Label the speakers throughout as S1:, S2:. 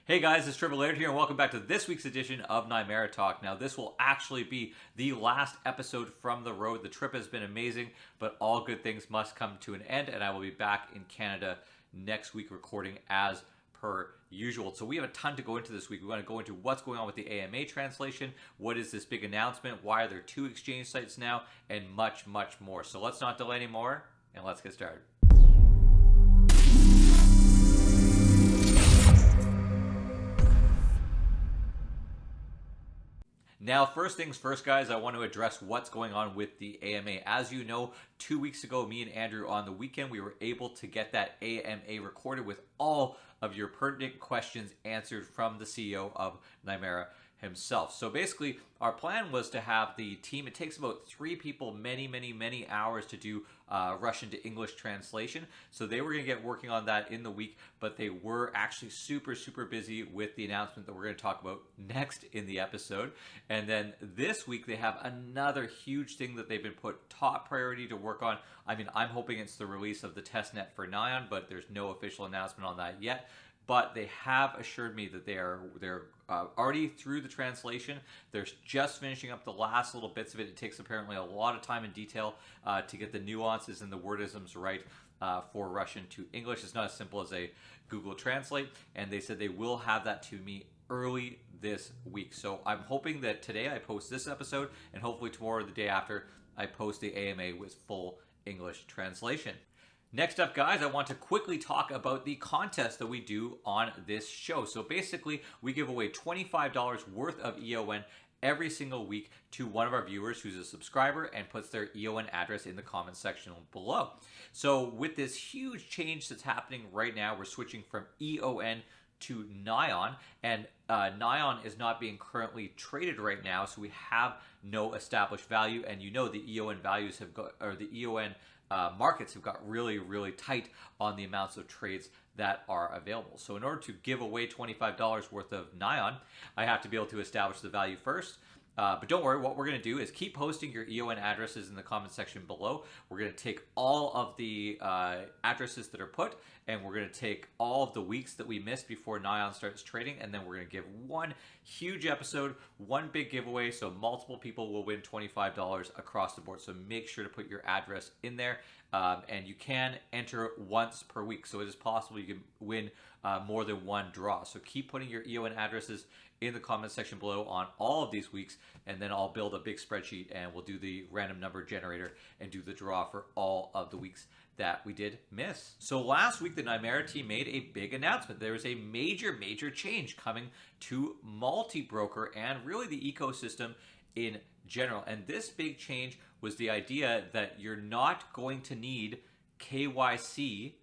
S1: Hey guys, it's Triple Laird here, and welcome back to this week's edition of Nimera Talk. Now, this will actually be the last episode from the road. The trip has been amazing, but all good things must come to an end, and I will be back in Canada next week recording as per usual. So we have a ton to go into this week. We want to go into what's going on with the AMA translation, what is this big announcement, why are there two exchange sites now, and much, much more. So let's not delay anymore, and let's get started. Now, first things first, guys, I want to address what's going on with the AMA. As you know, 2 weeks ago, me and Andrew on the weekend, we were able to get that AMA recorded with all of your pertinent questions answered from the CEO of Nimera himself. So basically, our plan was to have the team, it takes about 3 people many hours to do Russian to English translation. So they were going to get working on that in the week, but they were actually super busy with the announcement that we're going to talk about next in the episode. And then this week they have another huge thing that they've been put top priority to work on. I mean, I'm hoping it's the release of the testnet for Nion, but there's no official announcement on that yet. But they have assured me that they're already through the translation. They're just finishing up the last little bits of it. It takes apparently a lot of time and detail to get the nuances and the wordisms right for Russian to English. It's not as simple as a Google Translate, and they said they will have that to me early this week. So I'm hoping that today I post this episode, and hopefully tomorrow or the day after I post the AMA with full English translation. Next up, guys, I want to quickly talk about the contest that we do on this show. So basically, we give away $25 worth of EON every single week to one of our viewers who's a subscriber and puts their EON address in the comment section below. So with this huge change that's happening right now, we're switching from EON to Nion, and Nion is not being currently traded right now, so we have no established value. And you know the EON values have got, or the EON markets have got really tight on the amounts of trades that are available. So in order to give away $25 worth of Nion, I have to be able to establish the value first. But don't worry, what we're going to do is keep posting your EON addresses in the comment section below. We're going to take all of the addresses that are put, and we're going to take all of the weeks that we missed before Nion starts trading, and then we're going to give one huge episode, one big giveaway, so multiple people will win $25 across the board. So make sure to put your address in there, and you can enter once per week. So it is possible you can win more than one draw. So keep putting your EON addresses in the comment section below on all of these weeks, and then I'll build a big spreadsheet and we'll do the random number generator and do the draw for all of the weeks that we did miss. So last week, the Nimera team made a big announcement. There is a major change coming to multi-broker and really the ecosystem in general. And this big change was the idea that you're not going to need KYC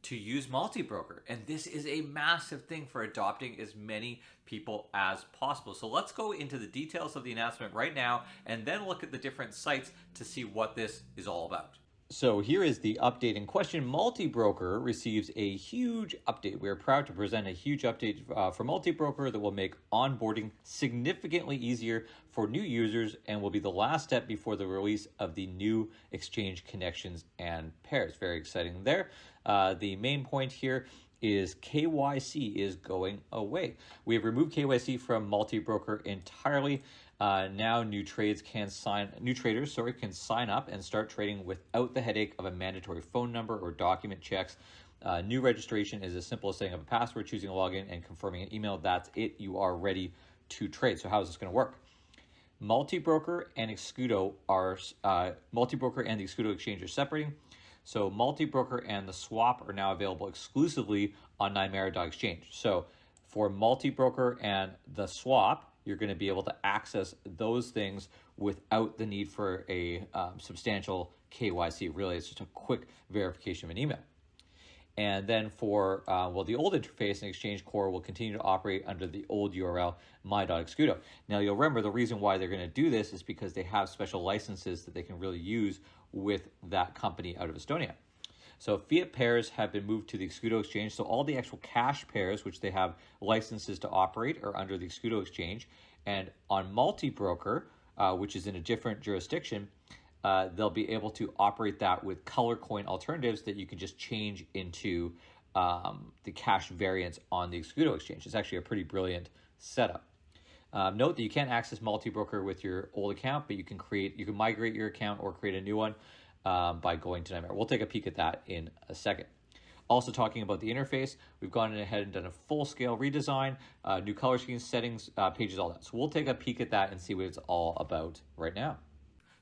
S1: to use multi-broker. And this is a massive thing for adopting as many people as possible. So let's go into the details of the announcement right now and then look at the different sites to see what this is all about. So here is the update in question. Multi-broker receives a huge update. We are proud to present a huge update for multi-broker that will make onboarding significantly easier for new users and will be the last step before the release of the new exchange connections and pairs. Very exciting there. The main point here is KYC is going away. We have removed KYC from multi-broker entirely. Now new traders can sign up and start trading without the headache of a mandatory phone number or document checks. New registration is as simple as setting up a password, choosing a login, and confirming an email. That's it. You are ready to trade. So how is this going to work? Multi-broker and Excudo are multi-broker and the Excudo exchange are separating. So multi-broker and the swap are now available exclusively on Nimera.exchange. So for multi-broker and the swap, you're going to be able to access those things without the need for a substantial KYC. Really, it's just a quick verification of an email. And then for, the old interface and Exchange Core will continue to operate under the old URL, my.excudo. Now, you'll remember the reason why they're going to do this is because they have special licenses that they can really use with that company out of Estonia. So fiat pairs have been moved to the Excudo exchange. So all the actual cash pairs, which they have licenses to operate, are under the Excudo exchange. And on multi-broker, which is in a different jurisdiction, they'll be able to operate that with color coin alternatives that you can just change into the cash variance on the Escudo exchange. It's actually a pretty brilliant setup. Note that you can't access multi-broker with your old account, but you can migrate your account or create a new one by going to Nimera. We'll take a peek at that in a second. Also talking about the interface, we've gone ahead and done a full-scale redesign, new color schemes, settings, pages, all that. So we'll take a peek at that and see what it's all about right now.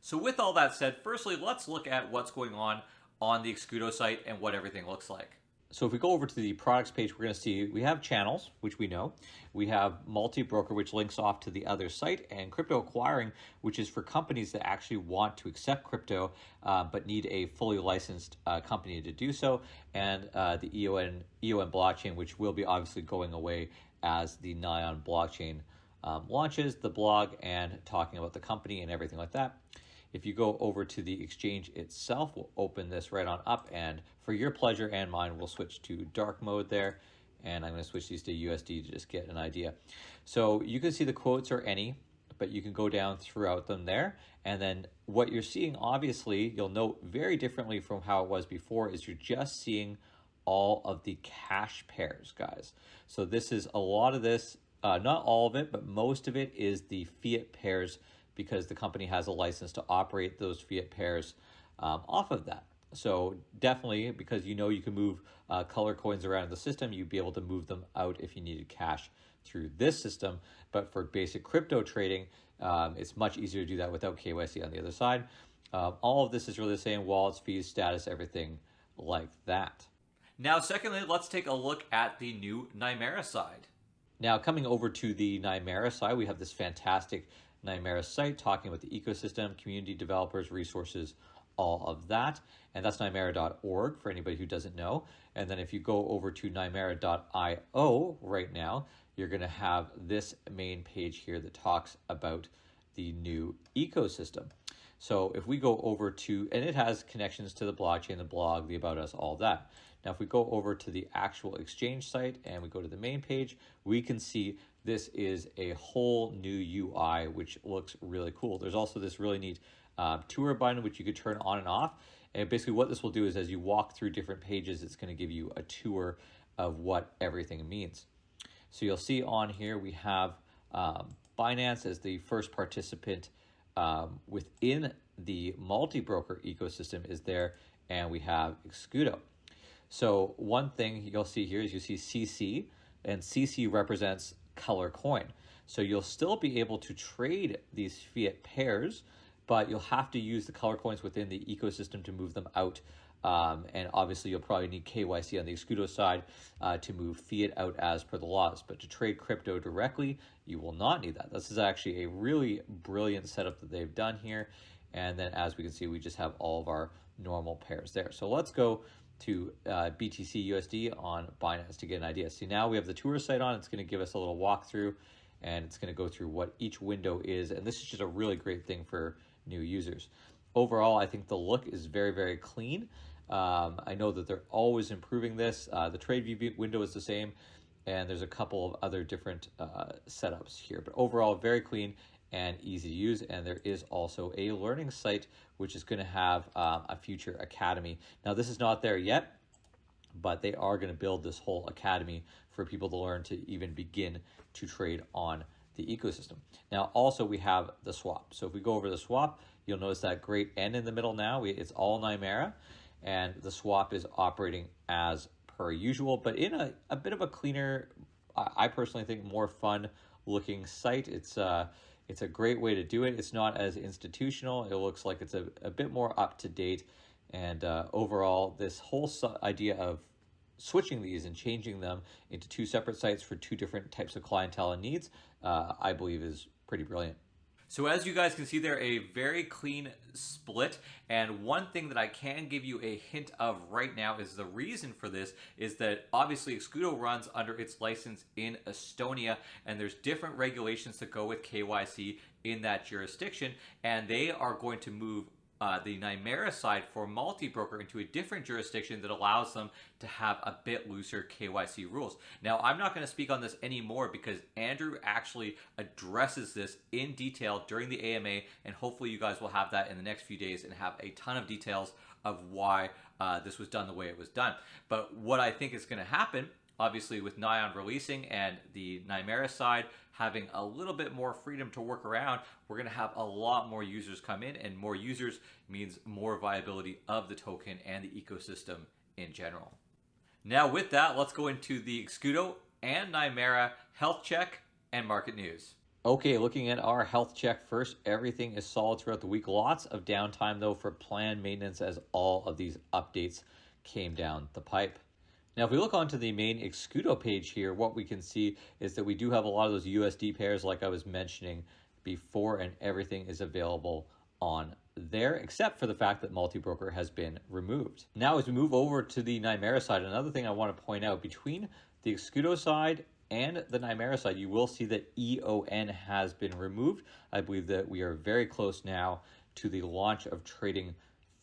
S1: So with all that said, firstly, let's look at what's going on the Escudo site and what everything looks like. So if we go over to the products page, we're going to see we have channels, which we know. We have multi-broker, which links off to the other site, and crypto acquiring, which is for companies that actually want to accept crypto but need a fully licensed company to do so, and the EON blockchain, which will be obviously going away as the Nion blockchain launches, the blog, and talking about the company and everything like that. If you go over to the exchange itself, we'll open this right on up, and for your pleasure and mine, we'll switch to dark mode there, and I'm going to switch these to USD to just get an idea. So you can see the quotes are any, but you can go down throughout them there, and then what you're seeing, obviously, you'll note very differently from how it was before, is you're just seeing all of the cash pairs, guys. So this is a lot of this, not all of it, but most of it is the fiat pairs, because the company has a license to operate those fiat pairs off of that. So definitely, because you can move color coins around in the system, you'd be able to move them out if you needed cash through this system. But for basic crypto trading, it's much easier to do that without KYC on the other side. All of this is really the same: wallets, fees, status, everything like that. Now, secondly, let's take a look at the new Nimera side. Now, coming over to the Nimera side, we have this fantastic Nimera site talking about the ecosystem, community, developers, resources, all of that. And that's nimera.org for anybody who doesn't know. And then if you go over to nimera.io right now, you're going to have this main page here that talks about the new ecosystem. So if we go over to, and it has connections to the blockchain, the blog, the About Us, all that. Now, if we go over to the actual exchange site and we go to the main page, we can see this is a whole new UI, which looks really cool. There's also this really neat tour button, which you could turn on and off. And basically what this will do is as you walk through different pages, it's going to give you a tour of what everything means. So you'll see on here we have Binance as the first participant within the multi-broker ecosystem is there, and we have Escudo. So one thing you'll see here is you see CC, and CC represents color coin. So you'll still be able to trade these fiat pairs, but you'll have to use the color coins within the ecosystem to move them out. And obviously you'll probably need KYC on the Escudo side to move fiat out as per the laws. But to trade crypto directly, you will not need that. This is actually a really brilliant setup that they've done here. And then as we can see, we just have all of our normal pairs there. So let's go to BTC USD on Binance to get an idea. See, now we have the tour site on. It's going to give us a little walkthrough, and it's going to go through what each window is. And this is just a really great thing for new users. Overall, I think the look is very, very clean. I know that they're always improving this. The trade view window is the same, and there's a couple of other different setups here. But overall, very clean and easy to use. And there is also a learning site, which is going to have a future academy. Now, this is not there yet, but they are going to build this whole academy for people to learn to even begin to trade on the ecosystem. Now, also we have the swap. So if we go over the swap, you'll notice that great N in the middle now. It's all Nimera, and the swap is operating as per usual, but in a bit of a cleaner, I personally think more fun looking site. It's a great way to do it. It's not as institutional. It looks like it's a bit more up to date. And overall, this whole idea of switching these and changing them into two separate sites for two different types of clientele and needs, I believe is pretty brilliant. So as you guys can see there, a very clean split. And one thing that I can give you a hint of right now is the reason for this is that obviously Escudo runs under its license in Estonia, and there's different regulations that go with KYC in that jurisdiction, and they are going to move the Nimera side for multi-broker into a different jurisdiction that allows them to have a bit looser KYC rules. Now, I'm not going to speak on this anymore because Andrew actually addresses this in detail during the AMA, and hopefully you guys will have that in the next few days and have a ton of details of why this was done the way it was done. But what I think is going to happen, obviously with Nion releasing and the Nimera side having a little bit more freedom to work around, we're going to have a lot more users come in, and more users means more viability of the token and the ecosystem in general. Now with that, let's go into the Escudo and Nimera health check and market news. Okay, looking at our health check first, everything is solid throughout the week. Lots of downtime though for planned maintenance as all of these updates came down the pipe. Now, if we look onto the main Escudo page here, what we can see is that we do have a lot of those USD pairs like I was mentioning before, and everything is available on there, except for the fact that multi-broker has been removed. Now, as we move over to the Nimera side, another thing I want to point out, between the Escudo side and the Nimera side, you will see that EON has been removed. I believe that we are very close now to the launch of trading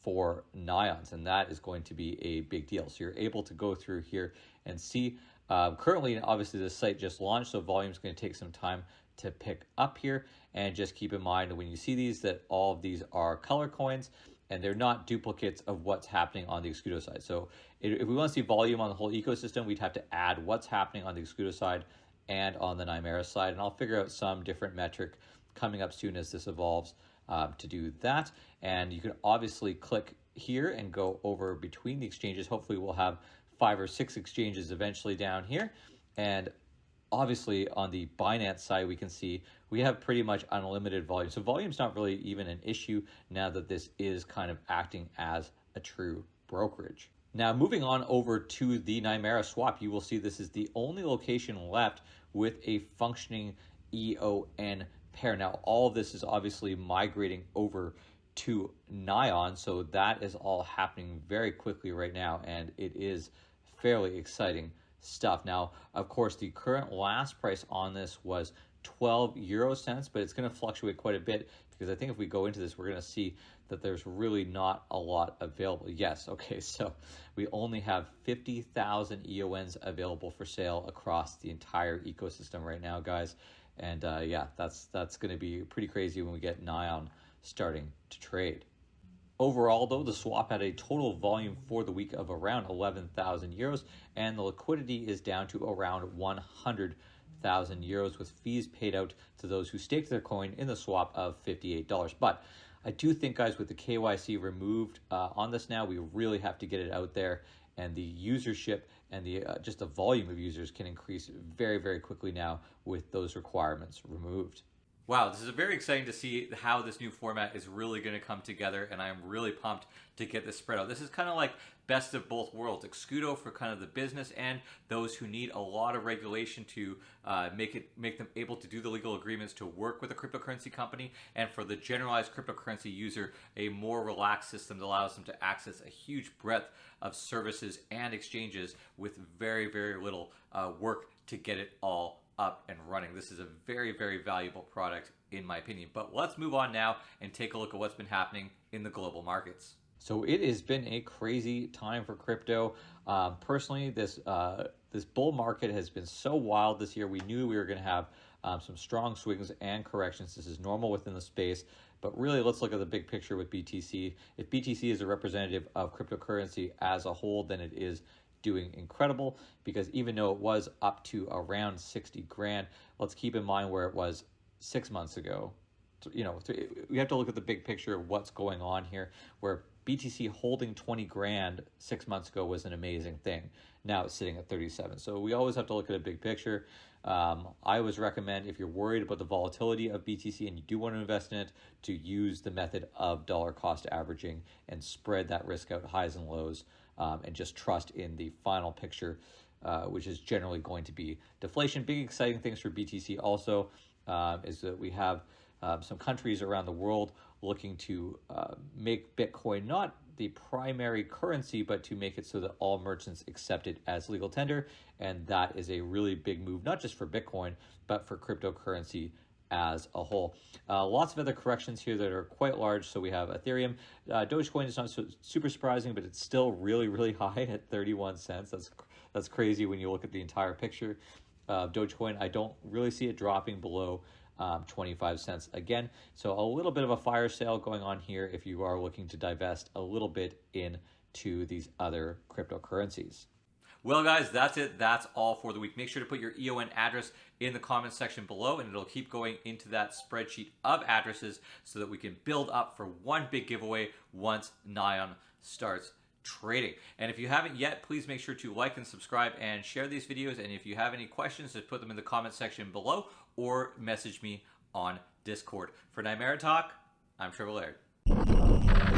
S1: for Nions, and that is going to be a big deal. So you're able to go through here and see, currently, obviously the site just launched, so volume is going to take some time to pick up here. And just keep in mind when you see these that all of these are color coins, and they're not duplicates of what's happening on the Escudo side. So if we want to see volume on the whole ecosystem, we'd have to add what's happening on the Escudo side and on the Nimera side, and I'll figure out some different metric coming up soon as this evolves to do that. And you can obviously click here and go over between the exchanges. Hopefully we'll have 5 or 6 exchanges eventually down here. And obviously on the Binance side, we can see we have pretty much unlimited volume. So volume's not really even an issue now that this is kind of acting as a true brokerage. Now, moving on over to the Nimera swap, you will see this is the only location left with a functioning EON pair. Now, all of this is obviously migrating over to Nion, so that is all happening very quickly right now, and it is fairly exciting stuff. Now, of course, the current last price on this was 12 euro cents, but it's going to fluctuate quite a bit, because I think if we go into this, we're going to see that there's really not a lot available. Yes, okay, so we only have 50,000 EONs available for sale across the entire ecosystem right now, guys. And yeah, that's going to be pretty crazy when we get Nion starting to trade. Overall, though, the swap had a total volume for the week of around 11,000 euros, and the liquidity is down to around 100,000 euros, with fees paid out to those who staked their coin in the swap of $58. But I do think, guys, with the KYC removed on this now, we really have to get it out there, and the usership and the just the volume of users can increase very, very quickly now with those requirements removed. Wow, this is very exciting to see how this new format is really going to come together, and I'm really pumped to get this spread out. This is kind of like best of both worlds. Escudo for kind of the business and those who need a lot of regulation to make them able to do the legal agreements to work with a cryptocurrency company, and for the generalized cryptocurrency user, a more relaxed system that allows them to access a huge breadth of services and exchanges with very, very little work to get it all up and running. This is a very, very valuable product in my opinion. But let's move on now and take a look at what's been happening in the global markets. So it has been a crazy time for crypto. Personally, this bull market has been so wild this year. We knew we were going to have some strong swings and corrections. This is normal within the space. But really, let's look at the big picture with BTC. If BTC is a representative of cryptocurrency as a whole, then it is doing incredible, because even though it was up to around 60 grand, let's keep in mind where it was 6 months ago. You know, we have to look at the big picture of what's going on here, where BTC holding 20 grand 6 months ago was an amazing thing. Now it's sitting at 37. So we always have to look at a big picture. I always recommend, if you're worried about the volatility of BTC and you do want to invest in it, to use the method of dollar cost averaging and spread that risk out, highs and lows, and just trust in the final picture, which is generally going to be deflation. Big exciting things for BTC also is that we have some countries around the world looking to make Bitcoin not the primary currency, but to make it so that all merchants accept it as legal tender. And that is a really big move, not just for Bitcoin, but for cryptocurrency as a whole. Lots of other corrections here that are quite large. So we have Ethereum. Dogecoin is not super surprising, but it's still really, really high at 31 cents. That's crazy when you look at the entire picture. Dogecoin, I don't really see it dropping below 25 cents again. So a little bit of a fire sale going on here if you are looking to divest a little bit in to these other cryptocurrencies. Well, guys, that's it. That's all for the week. Make sure to put your EON address in the comments section below, and it'll keep going into that spreadsheet of addresses so that we can build up for one big giveaway once Nion starts trading. And if you haven't yet, please make sure to like and subscribe and share these videos. And if you have any questions, just put them in the comment section below or message me on Discord. For Nimera Talk, I'm Trevor Laird.